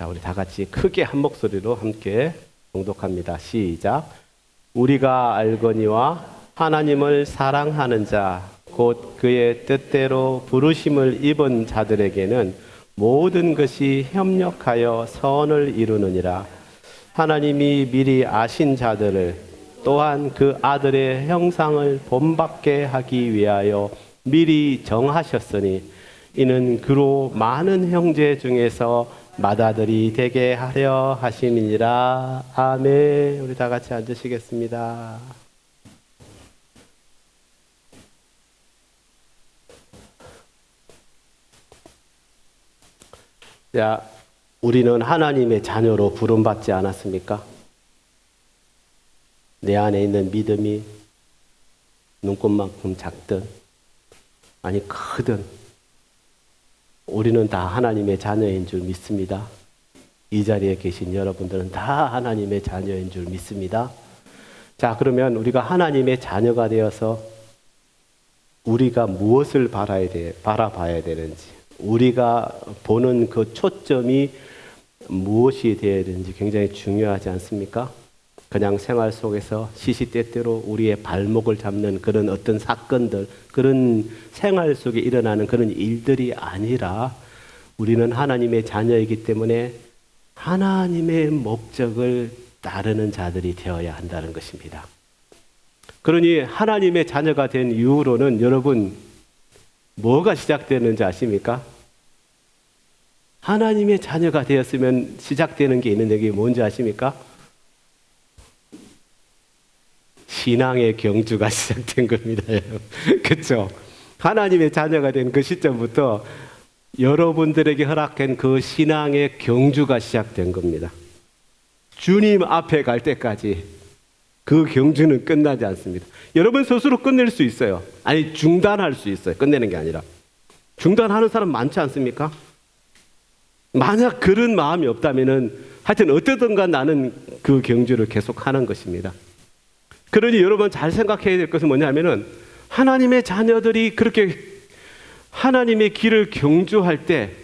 자, 우리 다 같이 크게 한 목소리로 함께 봉독합니다. 시작. 우리가 알거니와 하나님을 사랑하는 자, 곧 그의 뜻대로 부르심을 입은 자들에게는 모든 것이 협력하여 선을 이루느니라. 하나님이 미리 아신 자들을 또한 그 아들의 형상을 본받게 하기 위하여 미리 정하셨으니 이는 그로 많은 형제 중에서 맏아들이 되게 하려 하심이니라. 아멘. 우리 다 같이 앉으시겠습니다. 자, 우리는 하나님의 자녀로 부름받지 않았습니까? 내 안에 있는 믿음이 눈꽃만큼 작든 아니 크든 우리는 다 하나님의 자녀인 줄 믿습니다. 이 자리에 계신 여러분들은 다 하나님의 자녀인 줄 믿습니다. 자, 그러면 우리가 하나님의 자녀가 되어서 우리가 무엇을 바라봐야 되는지, 우리가 보는 그 초점이 무엇이 되어야 되는지 굉장히 중요하지 않습니까? 그냥 생활 속에서 시시때때로 우리의 발목을 잡는 그런 어떤 사건들, 그런 생활 속에 일어나는 그런 일들이 아니라 우리는 하나님의 자녀이기 때문에 하나님의 목적을 따르는 자들이 되어야 한다는 것입니다. 그러니 하나님의 자녀가 된 이후로는 여러분 뭐가 시작되는지 아십니까? 하나님의 자녀가 되었으면 시작되는 게 있는데 그게 뭔지 아십니까? 신앙의 경주가 시작된 겁니다. 그렇죠? 하나님의 자녀가 된 그 시점부터 여러분들에게 허락한 그 신앙의 경주가 시작된 겁니다. 주님 앞에 갈 때까지 그 경주는 끝나지 않습니다. 여러분 스스로 끝낼 수 있어요. 아니 중단할 수 있어요. 끝내는 게 아니라. 중단하는 사람 많지 않습니까? 만약 그런 마음이 없다면은 하여튼 어떠든가 나는 그 경주를 계속하는 것입니다. 그러니 여러분 잘 생각해야 될 것은 뭐냐면은 하나님의 자녀들이 그렇게 하나님의 길을 경주할 때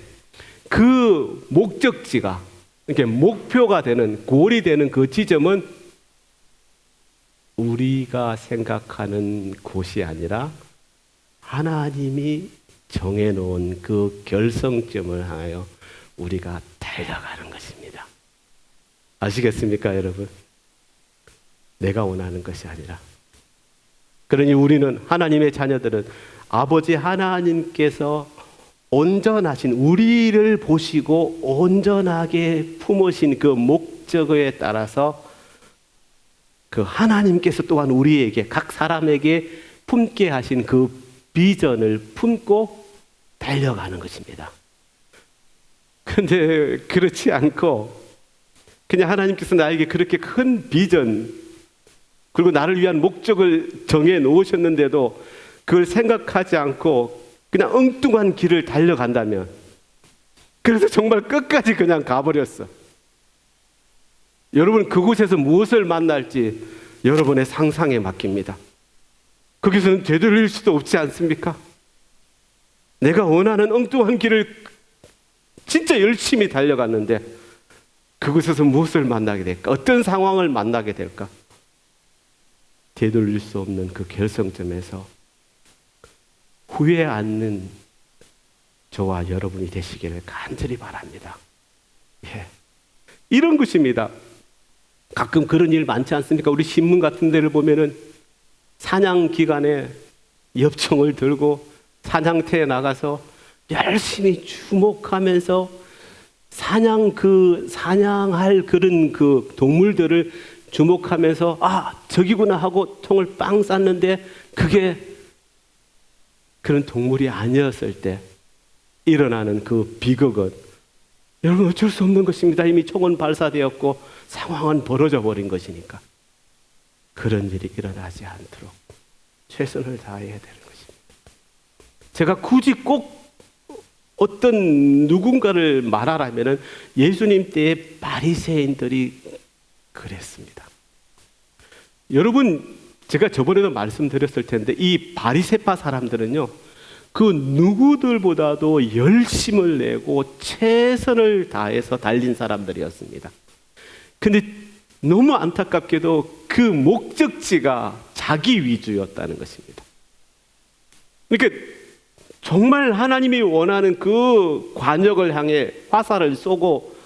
그 목적지가 이렇게 목표가 되는 골이 되는 그 지점은 우리가 생각하는 곳이 아니라 하나님이 정해놓은 그 결성점을 향하여 우리가 달려가는 것입니다. 아시겠습니까, 여러분? 내가 원하는 것이 아니라. 그러니 우리는 하나님의 자녀들은 아버지 하나님께서 온전하신 우리를 보시고 온전하게 품으신 그 목적에 따라서 그 하나님께서 또한 우리에게 각 사람에게 품게 하신 그 비전을 품고 달려가는 것입니다. 그런데 그렇지 않고 그냥 하나님께서 나에게 그렇게 큰 비전 그리고 나를 위한 목적을 정해 놓으셨는데도 그걸 생각하지 않고 그냥 엉뚱한 길을 달려간다면, 그래서 정말 끝까지 그냥 가버렸어. 여러분 그곳에서 무엇을 만날지 여러분의 상상에 맡깁니다. 거기서는 되돌릴 수도 없지 않습니까? 내가 원하는 엉뚱한 길을 진짜 열심히 달려갔는데 그곳에서 무엇을 만나게 될까? 어떤 상황을 만나게 될까? 되돌릴 수 없는 그 결성점에서 후회 않는 저와 여러분이 되시기를 간절히 바랍니다. 예. 이런 것입니다. 가끔 그런 일 많지 않습니까? 우리 신문 같은 데를 보면은 사냥 기간에 엽총을 들고 사냥터에 나가서 열심히 주목하면서 사냥할 그런 그 동물들을 주목하면서 저기구나 하고 총을 빵 쐈는데 그게 그런 동물이 아니었을 때 일어나는 그 비극은 여러분 어쩔 수 없는 것입니다. 이미 총은 발사되었고 상황은 벌어져 버린 것이니까 그런 일이 일어나지 않도록 최선을 다해야 되는 것입니다. 제가 굳이 꼭 어떤 누군가를 말하라면은 예수님 때의 바리새인들이 그랬습니다. 여러분 제가 저번에도 말씀드렸을 텐데 이 바리새파 사람들은요 그 누구들보다도 열심을 내고 최선을 다해서 달린 사람들이었습니다. 근데 너무 안타깝게도 그 목적지가 자기 위주였다는 것입니다. 그러니까 정말 하나님이 원하는 그 관역을 향해 화살을 쏘고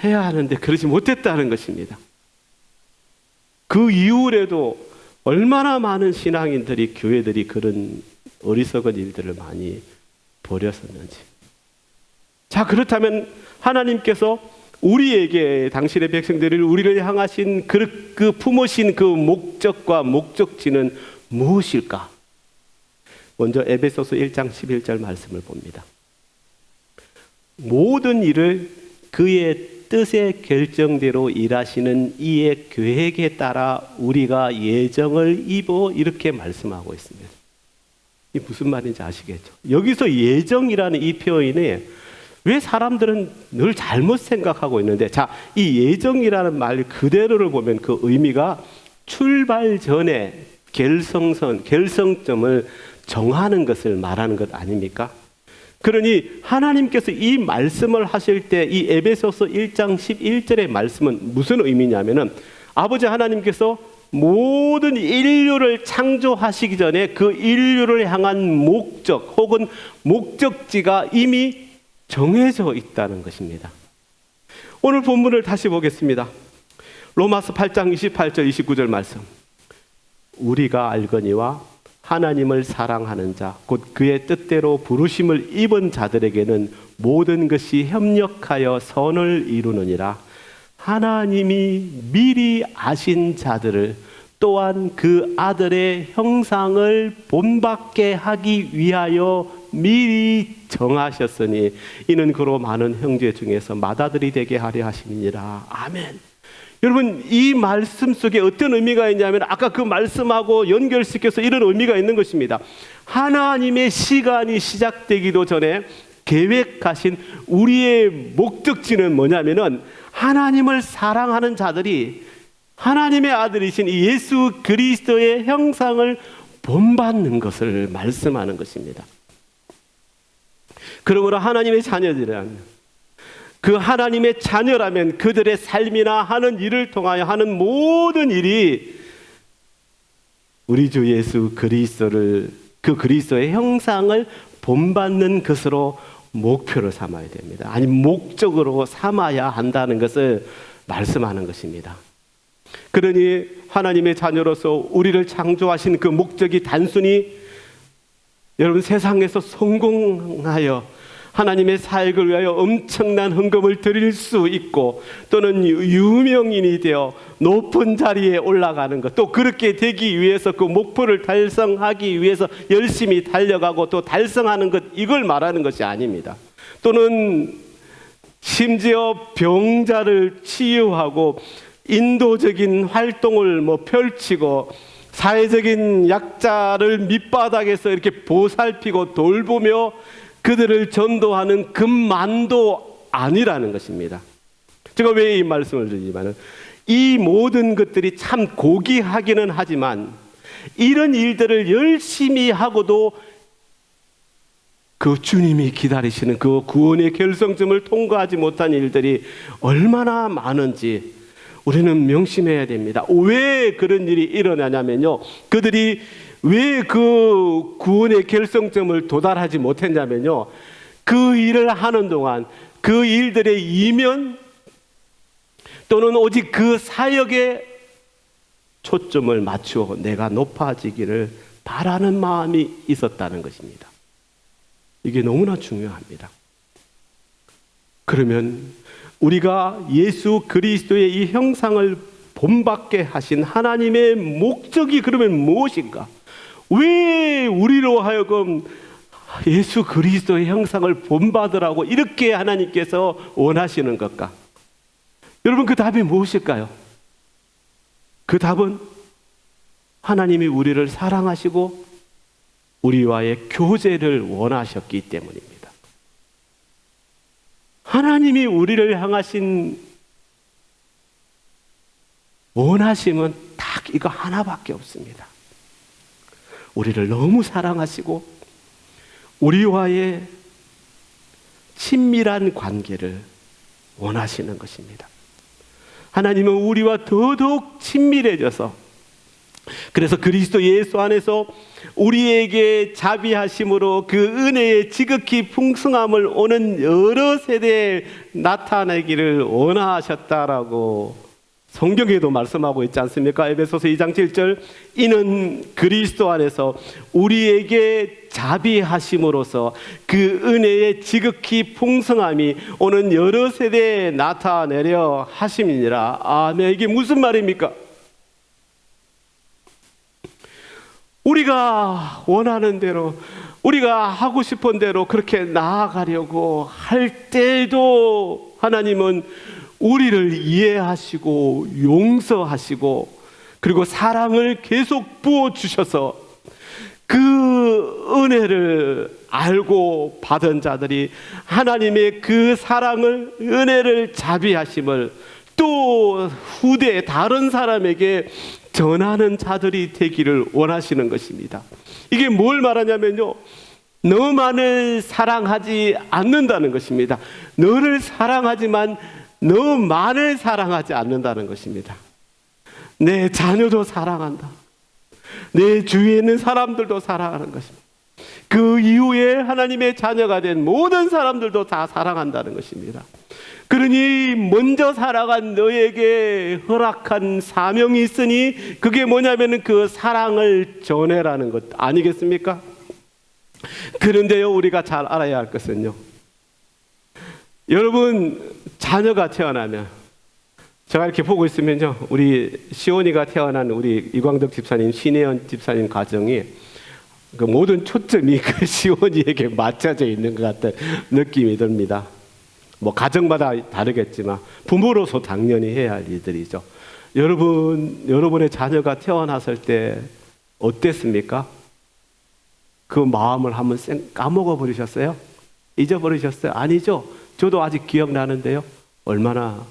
해야 하는데 그러지 못했다는 것입니다. 그 이후에도 얼마나 많은 신앙인들이, 교회들이 그런 어리석은 일들을 많이 벌였었는지. 자, 그렇다면 하나님께서 우리에게, 당신의 백성들을, 우리를 향하신 그 품으신 그 목적과 목적지는 무엇일까? 먼저 에베소서 1장 11절 말씀을 봅니다. 모든 일을 그의 뜻의 결정대로 일하시는 이의 계획에 따라 우리가 예정을 입어, 이렇게 말씀하고 있습니다. 이게 무슨 말인지 아시겠죠? 여기서 예정이라는 이 표현에 왜 사람들은 늘 잘못 생각하고 있는데, 자, 이 예정이라는 말 그대로를 보면 그 의미가 출발 전에 결성점을 정하는 것을 말하는 것 아닙니까? 그러니 하나님께서 이 말씀을 하실 때 이 에베소서 1장 11절의 말씀은 무슨 의미냐면은, 아버지 하나님께서 모든 인류를 창조하시기 전에 그 인류를 향한 목적 혹은 목적지가 이미 정해져 있다는 것입니다. 오늘 본문을 다시 보겠습니다. 로마서 8장 28절 29절 말씀. 우리가 알거니와 하나님을 사랑하는 자, 곧 그의 뜻대로 부르심을 입은 자들에게는 모든 것이 협력하여 선을 이루느니라. 하나님이 미리 아신 자들을 또한 그 아들의 형상을 본받게 하기 위하여 미리 정하셨으니 이는 그로 많은 형제 중에서 맏아들이 되게 하려 하심이니라. 아멘. 여러분, 이 말씀 속에 어떤 의미가 있냐면, 아까 그 말씀하고 연결시켜서 이런 의미가 있는 것입니다. 하나님의 시간이 시작되기도 전에 계획하신 우리의 목적지는 뭐냐면은, 하나님을 사랑하는 자들이 하나님의 아들이신 예수 그리스도의 형상을 본받는 것을 말씀하는 것입니다. 그러므로 하나님의 자녀들이라면, 그 하나님의 자녀라면 그들의 삶이나 하는 일을 통하여 하는 모든 일이 우리 주 예수 그리스도를, 그 그리스도의 형상을 본받는 것으로 목표를 삼아야 됩니다. 아니, 목적으로 삼아야 한다는 것을 말씀하는 것입니다. 그러니 하나님의 자녀로서 우리를 창조하신 그 목적이 단순히 여러분 세상에서 성공하여 하나님의 사역을 위하여 엄청난 헌금을 드릴 수 있고, 또는 유명인이 되어 높은 자리에 올라가는 것, 또 그렇게 되기 위해서 그 목표를 달성하기 위해서 열심히 달려가고 또 달성하는 것, 이걸 말하는 것이 아닙니다. 또는 심지어 병자를 치유하고 인도적인 활동을 펼치고 사회적인 약자를 밑바닥에서 이렇게 보살피고 돌보며 그들을 전도하는 그만도 아니라는 것입니다. 제가 왜 이 말씀을 드리지만은, 이 모든 것들이 참 고귀하기는 하지만 이런 일들을 열심히 하고도 그 주님이 기다리시는 그 구원의 결성점을 통과하지 못한 일들이 얼마나 많은지 우리는 명심해야 됩니다. 왜 그런 일이 일어나냐면요, 그들이 왜 그 구원의 결성점을 도달하지 못했냐면요, 그 일을 하는 동안 그 일들의 이면 또는 오직 그 사역에 초점을 맞추어 내가 높아지기를 바라는 마음이 있었다는 것입니다. 이게 너무나 중요합니다. 그러면 우리가 예수 그리스도의 이 형상을 본받게 하신 하나님의 목적이 그러면 무엇인가? 왜 우리로 하여금 예수 그리스도의 형상을 본받으라고 이렇게 하나님께서 원하시는 것까? 여러분, 그 답이 무엇일까요? 그 답은 하나님이 우리를 사랑하시고 우리와의 교제를 원하셨기 때문입니다. 하나님이 우리를 향하신 원하심은 딱 이거 하나밖에 없습니다. 우리를 너무 사랑하시고 우리와의 친밀한 관계를 원하시는 것입니다. 하나님은 우리와 더더욱 친밀해져서, 그래서 그리스도 예수 안에서 우리에게 자비하심으로 그 은혜의 지극히 풍성함을 오는 여러 세대에 나타내기를 원하셨다라고 성경에도 말씀하고 있지 않습니까? 에베소서 2장 7절, 이는 그리스도 안에서 우리에게 자비하심으로써 그 은혜의 지극히 풍성함이 오는 여러 세대에 나타내려 하심이니라. 아멘. 이게 무슨 말입니까? 우리가 원하는 대로, 우리가 하고 싶은 대로 그렇게 나아가려고 할 때에도 하나님은 우리를 이해하시고 용서하시고 그리고 사랑을 계속 부어주셔서 그 은혜를 알고 받은 자들이 하나님의 그 사랑을, 은혜를, 자비하심을 또 후대 다른 사람에게 전하는 자들이 되기를 원하시는 것입니다. 이게 뭘 말하냐면요, 너만을 사랑하지 않는다는 것입니다. 너를 사랑하지만 너만을 사랑하지 않는다는 것입니다. 내 자녀도 사랑한다. 내 주위에 있는 사람들도 사랑하는 것입니다. 그 이후에 하나님의 자녀가 된 모든 사람들도 다 사랑한다는 것입니다. 그러니 먼저 살아간 너에게 허락한 사명이 있으니 그게 뭐냐면 그 사랑을 전해라는 것 아니겠습니까? 그런데요, 우리가 잘 알아야 할 것은요, 여러분 자녀가 태어나면, 제가 이렇게 보고 있으면요, 우리 시온이가 태어난 우리 이광덕 집사님, 신혜연 집사님 가정이 그 모든 초점이 그 시온이에게 맞춰져 있는 것 같은 느낌이 듭니다. 뭐 가정마다 다르겠지만 부모로서 당연히 해야 할 일들이죠. 여러분의 자녀가 태어났을 때 어땠습니까? 그 마음을 한번 까먹어 버리셨어요? 잊어버리셨어요? 아니죠. 저도 아직 기억나는데요, 얼마나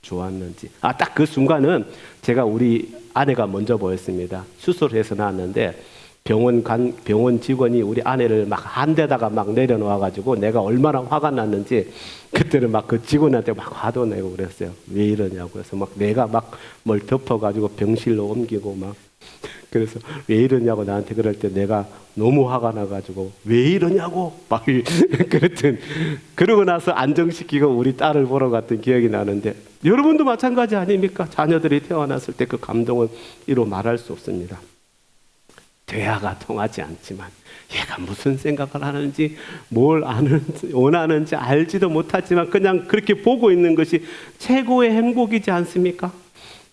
좋았는지. 딱 그 순간은 제가 우리 아내가 먼저 보였습니다. 수술해서 나왔는데 병원 직원이 우리 아내를 막 한 대다가 막 내려놓아가지고 내가 얼마나 화가 났는지, 그때는 막 그 직원한테 막 화도 내고 그랬어요. 왜 이러냐고. 그래서 막 내가 막 뭘 덮어가지고 병실로 옮기고 막, 그래서 왜 이러냐고 나한테 그럴 때 내가 너무 화가 나가지고 왜 이러냐고 막 그랬더니, 그러고 나서 안정시키고 우리 딸을 보러 갔던 기억이 나는데, 여러분도 마찬가지 아닙니까? 자녀들이 태어났을 때 그 감동은 이루 말할 수 없습니다. 대화가 통하지 않지만 얘가 무슨 생각을 하는지, 뭘 아는지, 원하는지 알지도 못하지만 그냥 그렇게 보고 있는 것이 최고의 행복이지 않습니까?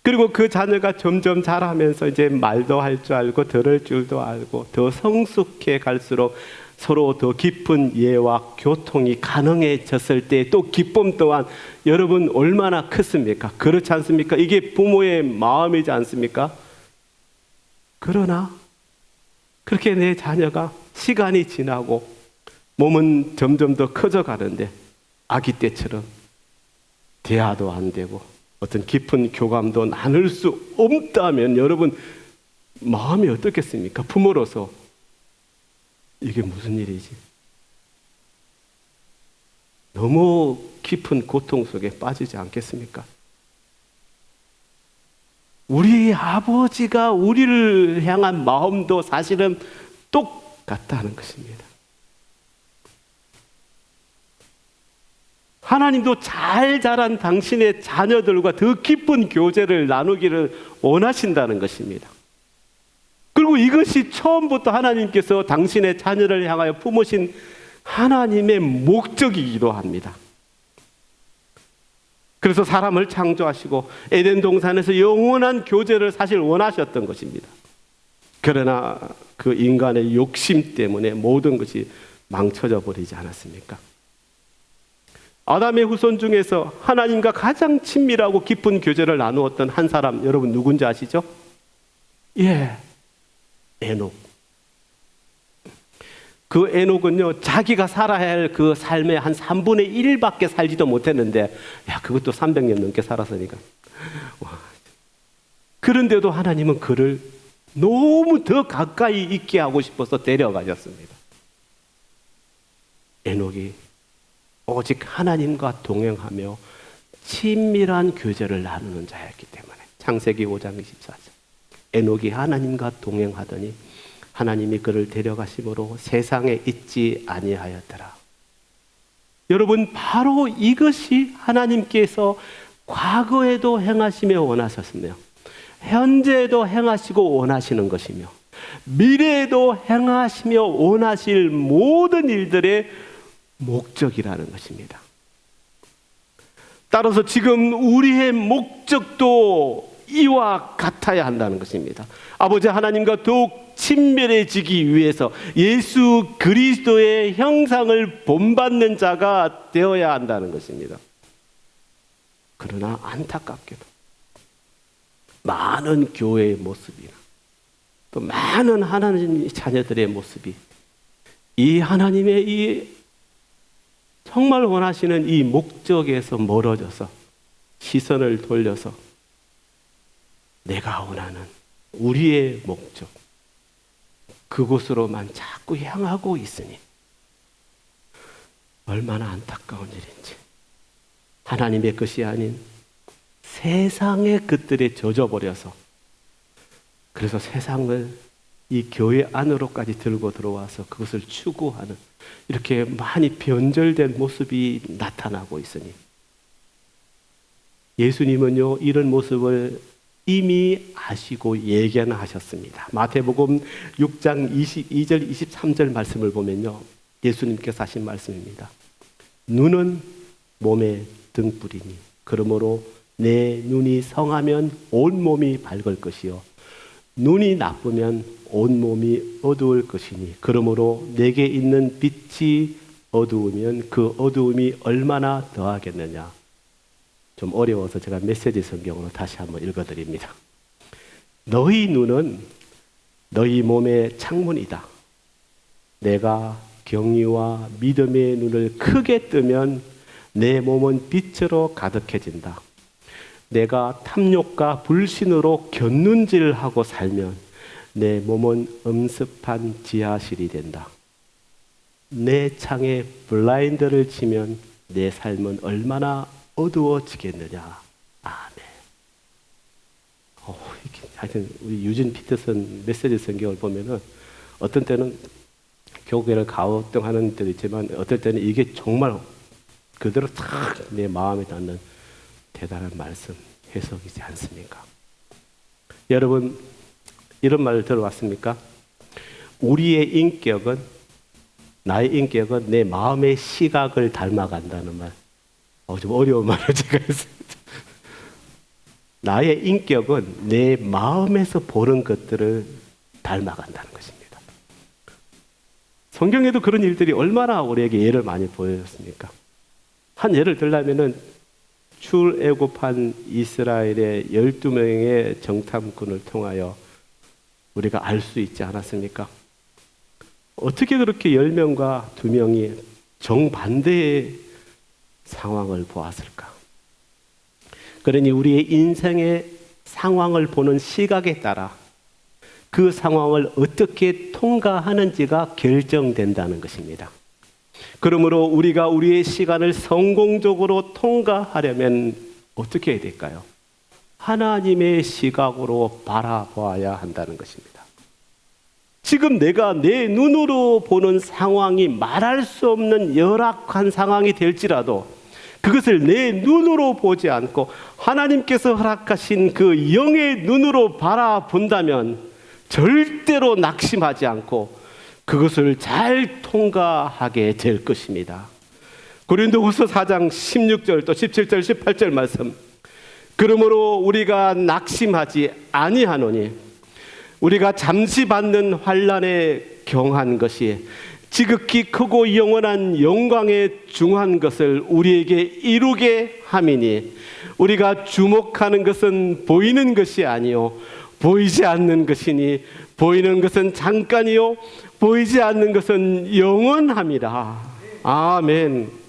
그리고 그 자녀가 점점 자라면서 이제 말도 할 줄 알고 들을 줄도 알고 더 성숙해 갈수록 서로 더 깊은 이해와 교통이 가능해졌을 때 또 기쁨 또한 여러분 얼마나 크습니까? 그렇지 않습니까? 이게 부모의 마음이지 않습니까? 그러나 그렇게 내 자녀가 시간이 지나고 몸은 점점 더 커져 가는데 아기 때처럼 대화도 안 되고 어떤 깊은 교감도 나눌 수 없다면 여러분 마음이 어떻겠습니까? 부모로서 이게 무슨 일이지? 너무 깊은 고통 속에 빠지지 않겠습니까? 우리 아버지가 우리를 향한 마음도 사실은 똑같다는 것입니다. 하나님도 잘 자란 당신의 자녀들과 더 깊은 교제를 나누기를 원하신다는 것입니다. 그리고 이것이 처음부터 하나님께서 당신의 자녀를 향하여 품으신 하나님의 목적이기도 합니다. 그래서 사람을 창조하시고 에덴 동산에서 영원한 교제를 사실 원하셨던 것입니다. 그러나 그 인간의 욕심 때문에 모든 것이 망쳐져 버리지 않았습니까? 아담의 후손 중에서 하나님과 가장 친밀하고 깊은 교제를 나누었던 한 사람, 여러분 누군지 아시죠? 예, 에녹. 그 에녹은요, 자기가 살아야 할 그 삶의 한 3분의 1밖에 살지도 못했는데, 야, 그것도 300년 넘게 살았으니까. 와. 그런데도 하나님은 그를 너무 더 가까이 있게 하고 싶어서 데려가셨습니다. 에녹이 오직 하나님과 동행하며 친밀한 교제를 나누는 자였기 때문에 창세기 5장 24절 에녹이 하나님과 동행하더니 하나님이 그를 데려가심으로 세상에 있지 아니하였더라. 여러분, 바로 이것이 하나님께서 과거에도 행하시며 원하셨으며 현재에도 행하시고 원하시는 것이며 미래에도 행하시며 원하실 모든 일들의 목적이라는 것입니다. 따라서 지금 우리의 목적도 이와 같아야 한다는 것입니다. 아버지 하나님과 더욱 친밀해지기 위해서 예수 그리스도의 형상을 본받는 자가 되어야 한다는 것입니다. 그러나 안타깝게도 많은 교회의 모습이나 또 많은 하나님 자녀들의 모습이 이 하나님의 이 정말 원하시는 이 목적에서 멀어져서 시선을 돌려서 내가 원하는 우리의 목적 그곳으로만 자꾸 향하고 있으니 얼마나 안타까운 일인지. 하나님의 것이 아닌 세상의 것들에 젖어버려서 그래서 세상을 이 교회 안으로까지 들고 들어와서 그것을 추구하는 이렇게 많이 변절된 모습이 나타나고 있으니 예수님은요 이런 모습을 이미 아시고 예견하셨습니다. 마태복음 6장 22절 23절 말씀을 보면요 예수님께서 하신 말씀입니다. 눈은 몸의 등불이니 그러므로 내 눈이 성하면 온 몸이 밝을 것이요 눈이 나쁘면 온 몸이 어두울 것이니 그러므로 내게 있는 빛이 어두우면 그 어두움이 얼마나 더하겠느냐. 좀 어려워서 제가 메시지 성경으로 다시 한번 읽어드립니다. 너희 눈은 너희 몸의 창문이다. 내가 경의와 믿음의 눈을 크게 뜨면 내 몸은 빛으로 가득해진다. 내가 탐욕과 불신으로 곁눈질하고 살면 내 몸은 엄습한 지하실이 된다. 내 창에 블라인드를 치면 내 삶은 얼마나 어두워지겠느냐. 아멘. 하여튼 우리 유진 피터슨 메시지 성경을 보면은 어떤 때는 교회를 가호등하는 때도 있지만 어떨 때는 이게 정말 그대로 탁 내 마음에 닿는 대단한 말씀 해석이지 않습니까? 여러분 이런 말을 들어봤습니까? 우리의 인격은 나의 인격은 내 마음의 시각을 닮아간다는 말. 좀 어려운 말을 제가 했습니다. 나의 인격은 내 마음에서 보는 것들을 닮아간다는 것입니다. 성경에도 그런 일들이 얼마나 우리에게 예를 많이 보여줬습니까? 한 예를 들자면은 출애굽한 이스라엘의 12명의 정탐꾼을 통하여 우리가 알 수 있지 않았습니까? 어떻게 그렇게 10명과 2명이 정반대의 상황을 보았을까? 그러니 우리의 인생의 상황을 보는 시각에 따라 그 상황을 어떻게 통과하는지가 결정된다는 것입니다. 그러므로 우리가 우리의 시간을 성공적으로 통과하려면 어떻게 해야 될까요? 하나님의 시각으로 바라보아야 한다는 것입니다. 지금 내가 내 눈으로 보는 상황이 말할 수 없는 열악한 상황이 될지라도 그것을 내 눈으로 보지 않고 하나님께서 허락하신 그 영의 눈으로 바라본다면 절대로 낙심하지 않고 그것을 잘 통과하게 될 것입니다. 고린도후서 4장 16절 또 17절 18절 말씀. 그러므로 우리가 낙심하지 아니하노니 우리가 잠시 받는 환난에 경한 것이 지극히 크고 영원한 영광에 중한 것을 우리에게 이루게 함이니 우리가 주목하는 것은 보이는 것이 아니요 보이지 않는 것이니 보이는 것은 잠깐이요 보이지 않는 것은 영원함이라. 아멘.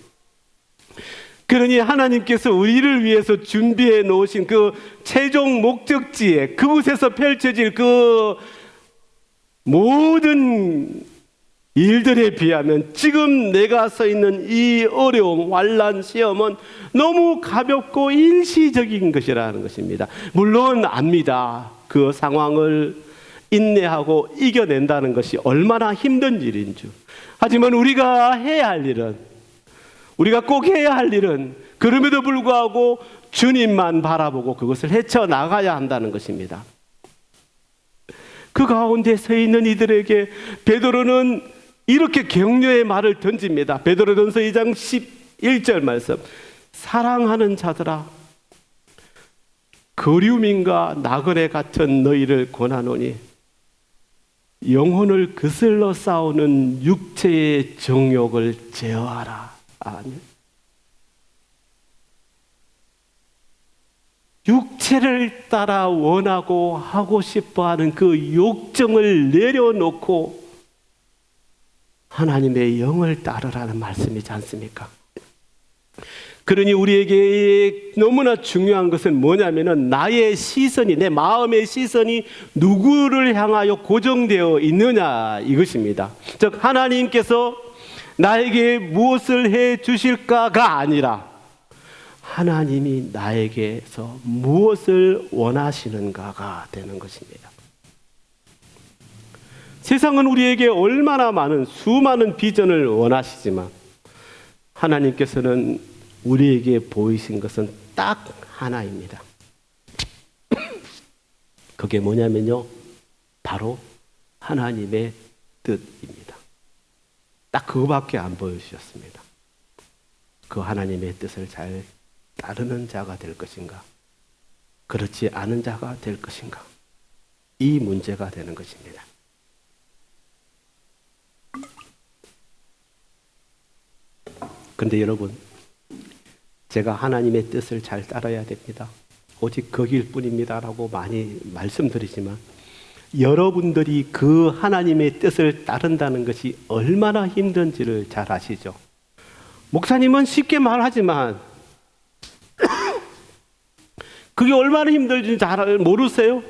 그러니 하나님께서 우리를 위해서 준비해 놓으신 그 최종 목적지에 그곳에서 펼쳐질 그 모든 일들에 비하면 지금 내가 서 있는 이 어려움, 환난, 시험은 너무 가볍고 일시적인 것이라는 것입니다. 물론 압니다. 그 상황을 인내하고 이겨낸다는 것이 얼마나 힘든 일인 줄. 하지만 우리가 해야 할 일은, 우리가 꼭 해야 할 일은 그럼에도 불구하고 주님만 바라보고 그것을 헤쳐나가야 한다는 것입니다. 그 가운데 서 있는 이들에게 베드로는 이렇게 격려의 말을 던집니다. 베드로전서 2장 11절 말씀. 사랑하는 자들아, 그리움인과 나그네 같은 너희를 권하노니 영혼을 거슬러 싸우는 육체의 정욕을 제어하라. 아멘. 육체를 따라 원하고 하고 싶어하는 그 욕정을 내려놓고 하나님의 영을 따르라는 말씀이지 않습니까? 그러니 우리에게 너무나 중요한 것은 뭐냐면은 나의 시선이, 내 마음의 시선이 누구를 향하여 고정되어 있느냐 이것입니다. 즉 하나님께서 나에게 무엇을 해 주실까가 아니라 하나님이 나에게서 무엇을 원하시는가가 되는 것입니다. 세상은 우리에게 얼마나 많은 수많은 비전을 원하시지만 하나님께서는 우리에게 보이신 것은 딱 하나입니다. 그게 뭐냐면요, 바로 하나님의 뜻입니다. 딱 그거밖에 안 보여주셨습니다. 그 하나님의 뜻을 잘 따르는 자가 될 것인가, 그렇지 않은 자가 될 것인가, 이 문제가 되는 것입니다. 그런데 여러분, 제가 하나님의 뜻을 잘 따라야 됩니다, 오직 그 길뿐입니다 라고 많이 말씀드리지만 여러분들이 그 하나님의 뜻을 따른다는 것이 얼마나 힘든지를 잘 아시죠? 목사님은 쉽게 말하지만 그게 얼마나 힘들지 잘 모르세요?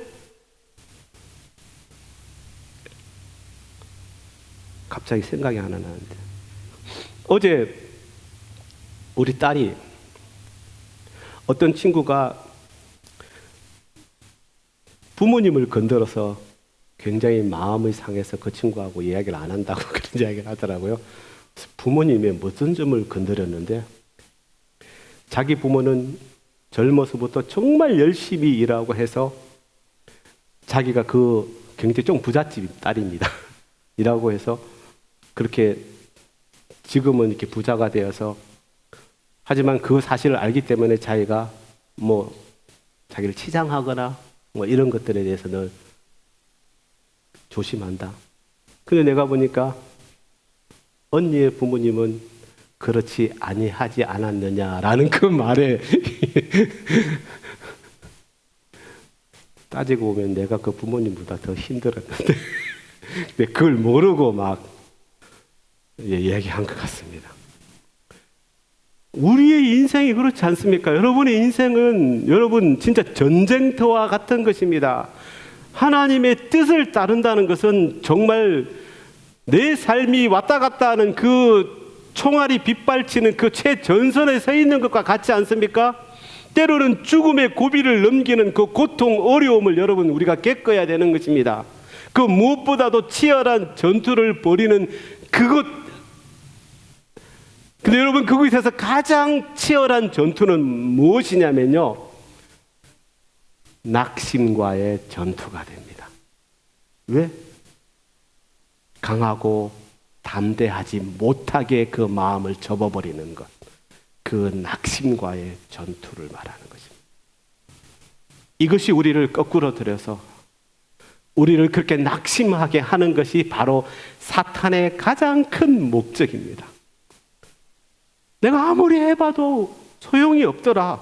갑자기 생각이 하나 나는데, 어제 우리 딸이, 어떤 친구가 부모님을 건드려서 굉장히 마음이 상해서 그 친구하고 이야기를 안 한다고 그런 이야기를 하더라고요. 부모님의 무슨 점을 건드렸는데, 자기 부모는 젊어서부터 정말 열심히 일하고 해서 자기가 그 굉장히 좀 부잣집 딸입니다. 이라고 해서 그렇게 지금은 이렇게 부자가 되어서, 하지만 그 사실을 알기 때문에 자기가 뭐 자기를 치장하거나 뭐 이런 것들에 대해서는 조심한다. 근데 내가 보니까 언니의 부모님은 그렇지 아니하지 않았느냐라는 그 말에 따지고 보면 내가 그 부모님보다 더 힘들었는데 근데 그걸 모르고 막 얘기한 것 같습니다. 우리의 인생이 그렇지 않습니까? 여러분의 인생은 여러분 진짜 전쟁터와 같은 것입니다. 하나님의 뜻을 따른다는 것은 정말 내 삶이 왔다 갔다 하는 그 총알이 빗발치는 그 최전선에 서 있는 것과 같지 않습니까? 때로는 죽음의 고비를 넘기는 그 고통, 어려움을 여러분 우리가 겪어야 되는 것입니다. 그 무엇보다도 치열한 전투를 벌이는 그것. 근데 여러분, 그곳에서 가장 치열한 전투는 무엇이냐면요, 낙심과의 전투가 됩니다. 왜? 강하고 담대하지 못하게 그 마음을 접어버리는 것, 그 낙심과의 전투를 말하는 것입니다. 이것이 우리를 거꾸로 들여서 우리를 그렇게 낙심하게 하는 것이 바로 사탄의 가장 큰 목적입니다. 내가 아무리 해봐도 소용이 없더라,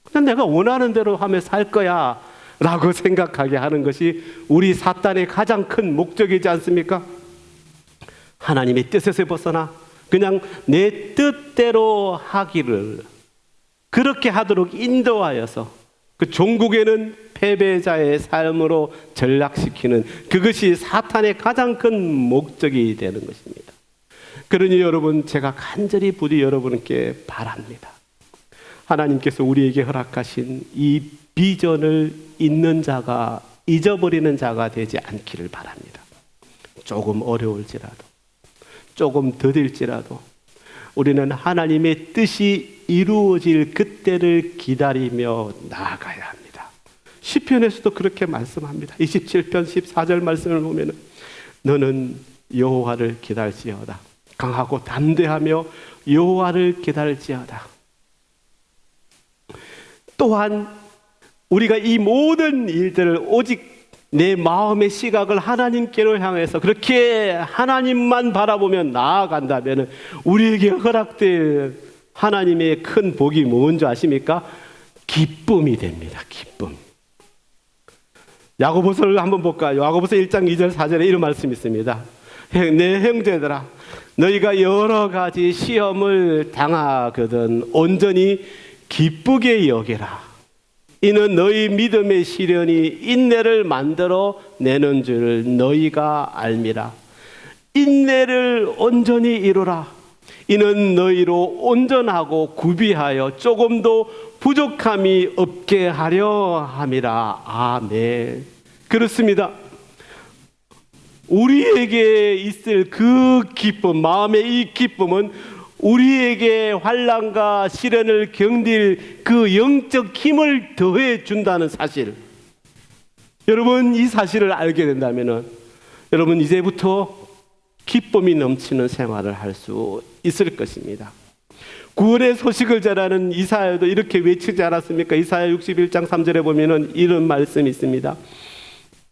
그냥 내가 원하는 대로 하며 살 거야 라고 생각하게 하는 것이 우리 사탄의 가장 큰 목적이지 않습니까? 하나님의 뜻에서 벗어나 그냥 내 뜻대로 하기를, 그렇게 하도록 인도하여서 그 종국에는 패배자의 삶으로 전락시키는 그것이 사탄의 가장 큰 목적이 되는 것입니다. 그러니 여러분, 제가 간절히 부디 여러분께 바랍니다. 하나님께서 우리에게 허락하신 이 비전을 잊는 자가, 잊어버리는 자가 되지 않기를 바랍니다. 조금 어려울지라도, 조금 더딜지라도 우리는 하나님의 뜻이 이루어질 그때를 기다리며 나아가야 합니다. 시편에서도 그렇게 말씀합니다. 27편 14절 말씀을 보면 너는 여호와를 기다릴지어다. 강하고 담대하며 여호와를 기다릴지어다. 또한 우리가 이 모든 일들을 오직 내 마음의 시각을 하나님께로 향해서 그렇게 하나님만 바라보며 나아간다면 우리에게 허락될 하나님의 큰 복이 뭔지 아십니까? 기쁨이 됩니다. 기쁨. 야고보서를 한번 볼까요? 야고보서 1장 2절 4절에 이런 말씀이 있습니다. 내 형제들아, 너희가 여러 가지 시험을 당하거든 온전히 기쁘게 여기라. 이는 너희 믿음의 시련이 인내를 만들어 내는 줄 너희가 알미라. 인내를 온전히 이루라. 이는 너희로 온전하고 구비하여 조금도 부족함이 없게 하려 함이라. 아멘. 그렇습니다. 우리에게 있을 그 기쁨, 마음의 이 기쁨은 우리에게 환난과 시련을 견딜 그 영적 힘을 더해 준다는 사실. 여러분, 이 사실을 알게 된다면 여러분 이제부터 기쁨이 넘치는 생활을 할 수 있을 것입니다. 구원의 소식을 전하는 이사야도 이렇게 외치지 않았습니까? 이사야 61장 3절에 보면은 이런 말씀이 있습니다.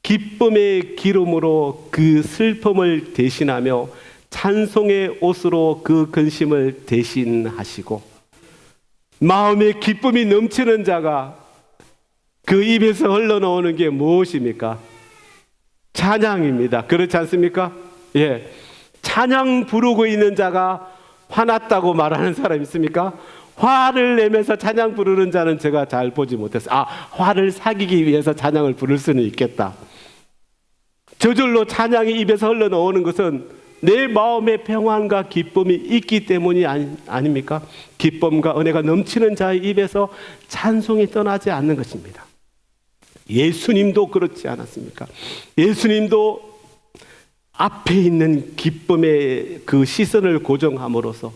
기쁨의 기름으로 그 슬픔을 대신하며 찬송의 옷으로 그 근심을 대신하시고, 마음에 기쁨이 넘치는 자가 그 입에서 흘러나오는 게 무엇입니까? 찬양입니다. 그렇지 않습니까? 예. 찬양 부르고 있는 자가 화났다고 말하는 사람 있습니까? 화를 내면서 찬양 부르는 자는 제가 잘 보지 못했어요. 화를 사귀기 위해서 찬양을 부를 수는 있겠다. 저절로 찬양이 입에서 흘러나오는 것은 내 마음의 평안과 기쁨이 있기 때문이 아닙니까? 기쁨과 은혜가 넘치는 자의 입에서 찬송이 떠나지 않는 것입니다. 예수님도 그렇지 않았습니까? 예수님도 앞에 있는 기쁨의 그 시선을 고정함으로써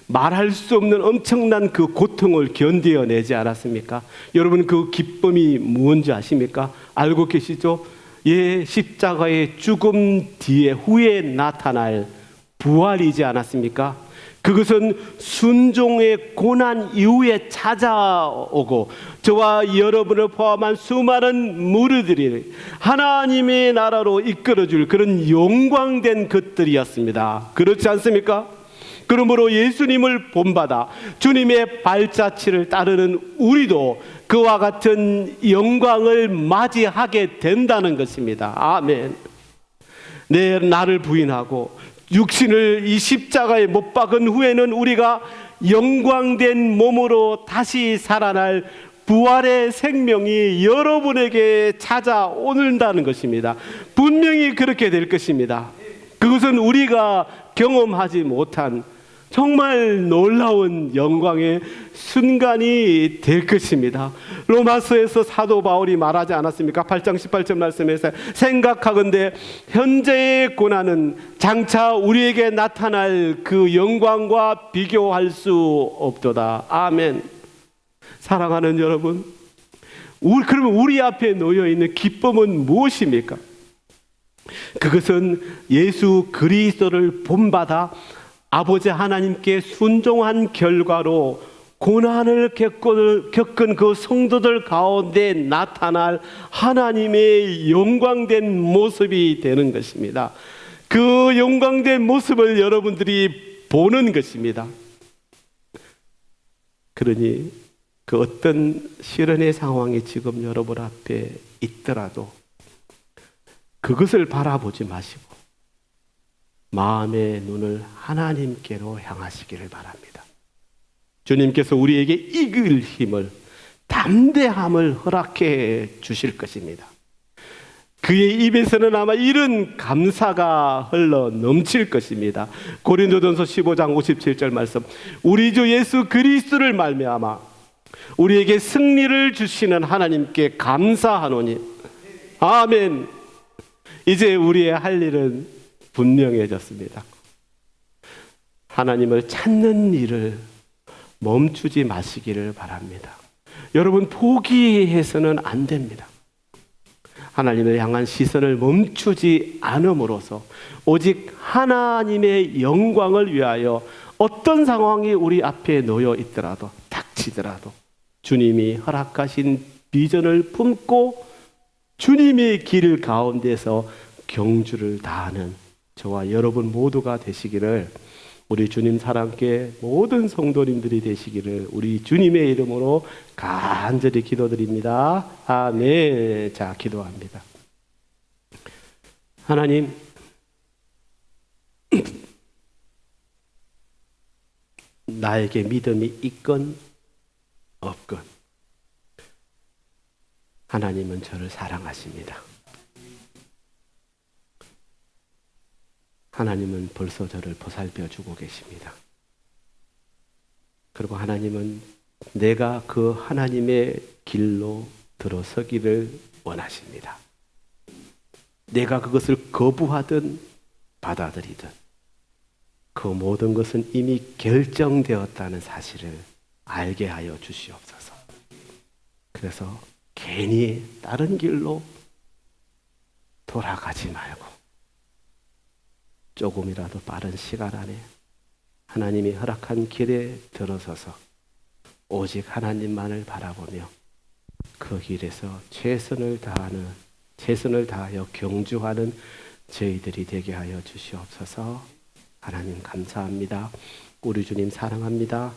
말할 수 없는 엄청난 그 고통을 견뎌내지 않았습니까? 여러분, 그 기쁨이 무엇인지 아십니까? 알고 계시죠? 예, 십자가의 죽음 뒤에 후에 나타날 부활이지 않았습니까? 그것은 순종의 고난 이후에 찾아오고 저와 여러분을 포함한 수많은 무리들이 하나님의 나라로 이끌어줄 그런 영광된 것들이었습니다. 그렇지 않습니까? 그러므로 예수님을 본받아 주님의 발자취를 따르는 우리도 그와 같은 영광을 맞이하게 된다는 것입니다. 아멘. 나를 부인하고 육신을 이 십자가에 못 박은 후에는 우리가 영광된 몸으로 다시 살아날 부활의 생명이 여러분에게 찾아온다는 것입니다. 분명히 그렇게 될 것입니다. 그것은 우리가 경험하지 못한 정말 놀라운 영광의 순간이 될 것입니다. 로마서에서 사도 바울이 말하지 않았습니까? 8장 18절 말씀에서 생각하건대 현재의 고난은 장차 우리에게 나타날 그 영광과 비교할 수 없도다. 아멘. 사랑하는 여러분, 그러면 우리 앞에 놓여있는 기쁨은 무엇입니까? 그것은 예수 그리스도를 본받아 아버지 하나님께 순종한 결과로 고난을 겪은 그 성도들 가운데 나타날 하나님의 영광된 모습이 되는 것입니다. 그 영광된 모습을 여러분들이 보는 것입니다. 그러니 그 어떤 시련의 상황이 지금 여러분 앞에 있더라도 그것을 바라보지 마시고 마음의 눈을 하나님께로 향하시기를 바랍니다. 주님께서 우리에게 이길 힘을, 담대함을 허락해 주실 것입니다. 그의 입에서는 아마 이런 감사가 흘러 넘칠 것입니다. 고린도전서 15장 57절 말씀, 우리 주 예수 그리스도를 말미암아 우리에게 승리를 주시는 하나님께 감사하노니. 아멘. 이제 우리의 할 일은 분명해졌습니다. 하나님을 찾는 일을 멈추지 마시기를 바랍니다. 여러분, 포기해서는 안 됩니다. 하나님을 향한 시선을 멈추지 않음으로써 오직 하나님의 영광을 위하여 어떤 상황이 우리 앞에 놓여 있더라도, 닥치더라도 주님이 허락하신 비전을 품고 주님의 길 가운데서 경주를 다하는 저와 여러분 모두가 되시기를, 우리 주님 사랑께 모든 성도님들이 되시기를 우리 주님의 이름으로 간절히 기도드립니다. 아멘. 자, 기도합니다. 하나님, 나에게 믿음이 있건 없건 하나님은 저를 사랑하십니다. 하나님은 벌써 저를 보살펴 주고 계십니다. 그리고 하나님은 내가 그 하나님의 길로 들어서기를 원하십니다. 내가 그것을 거부하든 받아들이든 그 모든 것은 이미 결정되었다는 사실을 알게 하여 주시옵소서. 그래서 괜히 다른 길로 돌아가지 말고 조금이라도 빠른 시간 안에 하나님이 허락한 길에 들어서서 오직 하나님만을 바라보며 그 길에서 최선을 다하여 경주하는 저희들이 되게 하여 주시옵소서. 하나님 감사합니다. 우리 주님 사랑합니다.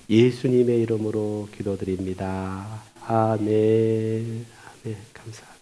예수님의 이름으로 기도드립니다. 아멘. 아멘. 감사합니다.